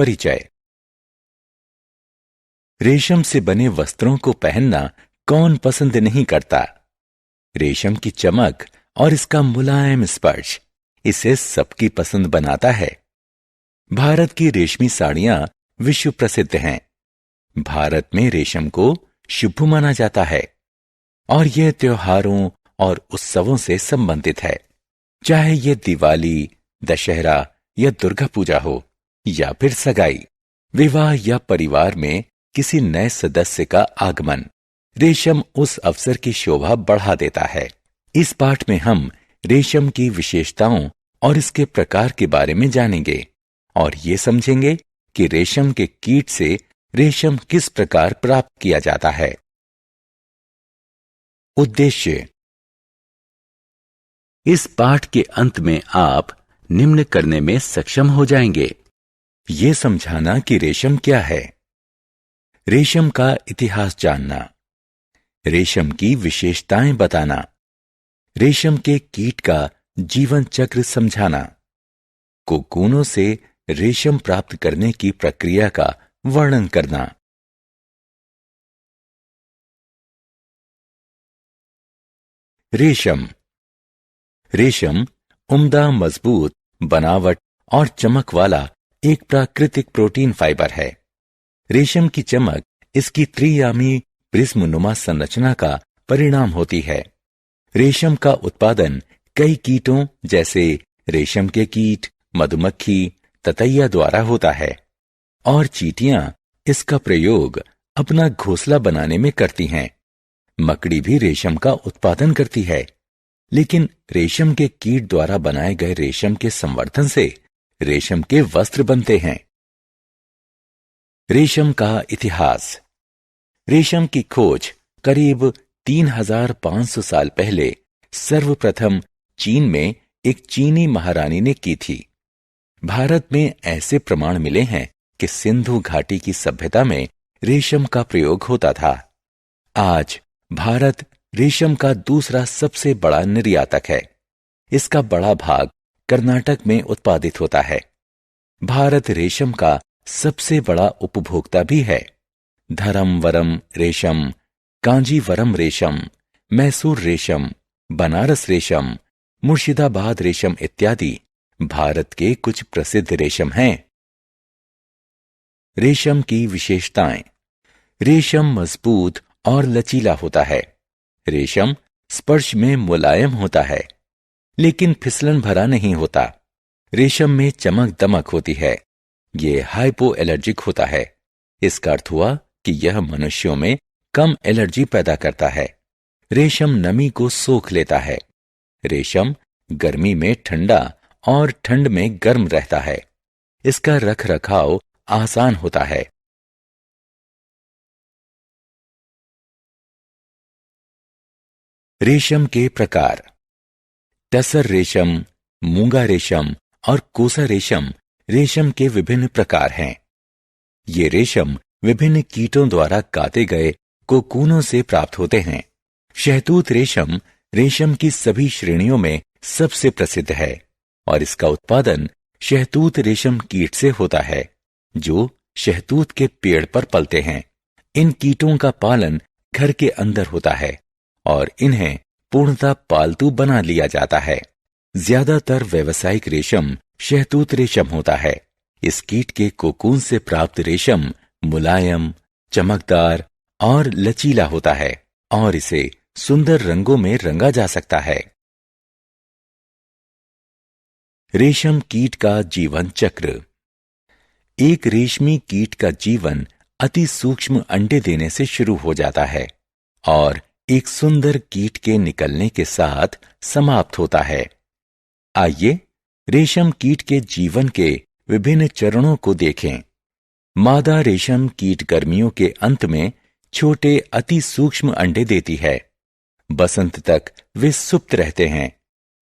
परिचय। रेशम से बने वस्त्रों को पहनना कौन पसंद नहीं करता। रेशम की चमक और इसका मुलायम स्पर्श इसे सबकी पसंद बनाता है। भारत की रेशमी साड़ियां विश्व प्रसिद्ध हैं। भारत में रेशम को शुभ माना जाता है और यह त्योहारों और उत्सवों से संबंधित है। चाहे यह दिवाली, दशहरा या दुर्गा पूजा हो या फिर सगाई, विवाह या परिवार में किसी नए सदस्य का आगमन, रेशम उस अवसर की शोभा बढ़ा देता है। इस पाठ में हम रेशम की विशेषताओं और इसके प्रकार के बारे में जानेंगे और ये समझेंगे कि रेशम के कीट से रेशम किस प्रकार प्राप्त किया जाता है। उद्देश्य। इस पाठ के अंत में आप निम्न करने में सक्षम हो जाएंगे। ये समझाना कि रेशम क्या है, रेशम का इतिहास जानना, रेशम की विशेषताएं बताना, रेशम के कीट का जीवन चक्र समझाना, कोकूनों से रेशम प्राप्त करने की प्रक्रिया का वर्णन करना। रेशम। रेशम उम्दा, मजबूत बनावट और चमक वाला एक प्राकृतिक प्रोटीन फाइबर है। रेशम की चमक इसकी त्रियामी प्रिज्मनुमा संरचना का परिणाम होती है। रेशम का उत्पादन कई कीटों जैसे रेशम के कीट, मधुमक्खी, ततैया द्वारा होता है और चींटियां इसका प्रयोग अपना घोंसला बनाने में करती हैं। मकड़ी भी रेशम का उत्पादन करती है, लेकिन रेशम के कीट द्वारा बनाए गए रेशम के संवर्धन से रेशम के वस्त्र बनते हैं। रेशम का इतिहास। रेशम की खोज करीब 3500 साल पहले सर्वप्रथम चीन में एक चीनी महारानी ने की थी। भारत में ऐसे प्रमाण मिले हैं कि सिंधु घाटी की सभ्यता में रेशम का प्रयोग होता था। आज भारत रेशम का दूसरा सबसे बड़ा निर्यातक है। इसका बड़ा भाग कर्नाटक में उत्पादित होता है। भारत रेशम का सबसे बड़ा उपभोक्ता भी है। धरमवरम रेशम, कांजीवरम रेशम, मैसूर रेशम, बनारस रेशम, मुर्शिदाबाद रेशम इत्यादि भारत के कुछ प्रसिद्ध रेशम हैं। रेशम की विशेषताएं। रेशम मजबूत और लचीला होता है। रेशम स्पर्श में मुलायम होता है, लेकिन फिसलन भरा नहीं होता। रेशम में चमक दमक होती है। यह हाइपो एलर्जिक होता है। इसका अर्थ हुआ कि यह मनुष्यों में कम एलर्जी पैदा करता है। रेशम नमी को सोख लेता है। रेशम गर्मी में ठंडा और ठंड में गर्म रहता है। इसका रख रखाव आसान होता है। रेशम के प्रकार। टसर रेशम, मूंगा रेशम और कोसा रेशम रेशम के विभिन्न प्रकार हैं। ये रेशम विभिन्न कीटों द्वारा काते गए कोकूनों से प्राप्त होते हैं। शहतूत रेशम रेशम की सभी श्रेणियों में सबसे प्रसिद्ध है और इसका उत्पादन शहतूत रेशम कीट से होता है, जो शहतूत के पेड़ पर पलते हैं। इन कीटों का पालन घर के अंदर होता है और इन्हें पूर्णतः पालतू बना लिया जाता है। ज्यादातर व्यावसायिक रेशम शहतूत रेशम होता है। इस कीट के कोकून से प्राप्त रेशम मुलायम, चमकदार और लचीला होता है और इसे सुंदर रंगों में रंगा जा सकता है। रेशम कीट का जीवन चक्र। एक रेशमी कीट का जीवन अति सूक्ष्म अंडे देने से शुरू हो जाता है और एक सुंदर कीट के निकलने के साथ समाप्त होता है। आइए रेशम कीट के जीवन के विभिन्न चरणों को देखें। मादा रेशम कीट गर्मियों के अंत में छोटे अति सूक्ष्म अंडे देती है। बसंत तक वे सुप्त रहते हैं।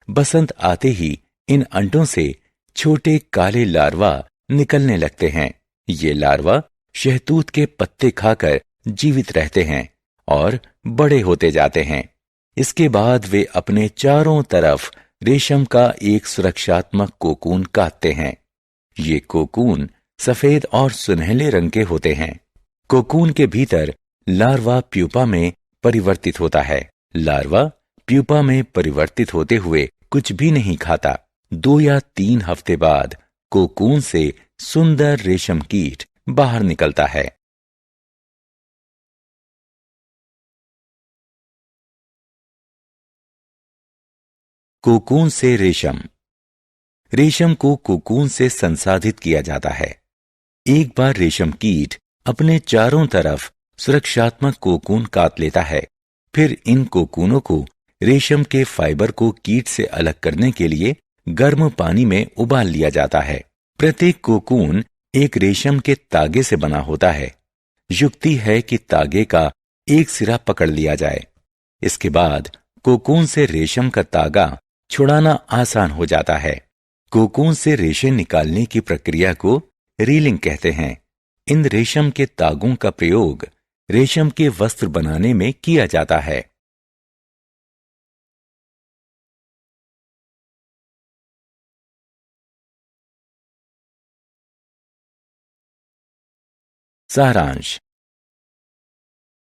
बसंत आते ही इन अंडों से छोटे काले लार्वा निकलने लगते हैं। ये लार्वा शहतूत के पत्ते खाकर जीवित रहते हैं और बड़े होते जाते हैं। इसके बाद वे अपने चारों तरफ रेशम का एक सुरक्षात्मक कोकून काटते हैं। ये कोकून सफेद और सुनहले रंग के होते हैं। कोकून के भीतर लार्वा प्यूपा में परिवर्तित होता है। लार्वा प्यूपा में परिवर्तित होते हुए कुछ भी नहीं खाता। 2 या 3 हफ्ते बाद कोकून से सुंदर रेशम कीट बाहर निकलता है। कोकून से रेशम। रेशम को कोकून से संसाधित किया जाता है। एक बार रेशम कीट अपने चारों तरफ सुरक्षात्मक कोकून काट लेता है। फिर इन कोकूनों को रेशम के फाइबर को कीट से अलग करने के लिए गर्म पानी में उबाल लिया जाता है। प्रत्येक कोकून एक रेशम के तागे से बना होता है। युक्ति है कि तागे का एक सिरा पकड़ लिया जाए। इसके बाद कोकून से रेशम का तागा छुड़ाना आसान हो जाता है। कोकून से रेशे निकालने की प्रक्रिया को रीलिंग कहते हैं। इन रेशम के तागों का प्रयोग रेशम के वस्त्र बनाने में किया जाता है। सारांश।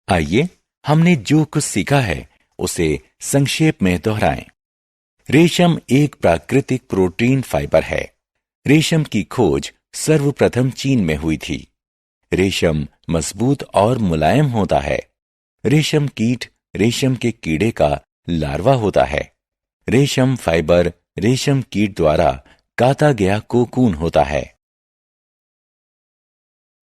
आइए हमने जो कुछ सीखा है उसे संक्षेप में दोहराएं। रेशम एक प्राकृतिक प्रोटीन फाइबर है। रेशम की खोज सर्वप्रथम चीन में हुई थी। रेशम मजबूत और मुलायम होता है। रेशम कीट रेशम के कीड़े का लार्वा होता है। रेशम फाइबर रेशम कीट द्वारा काता गया कोकून होता है।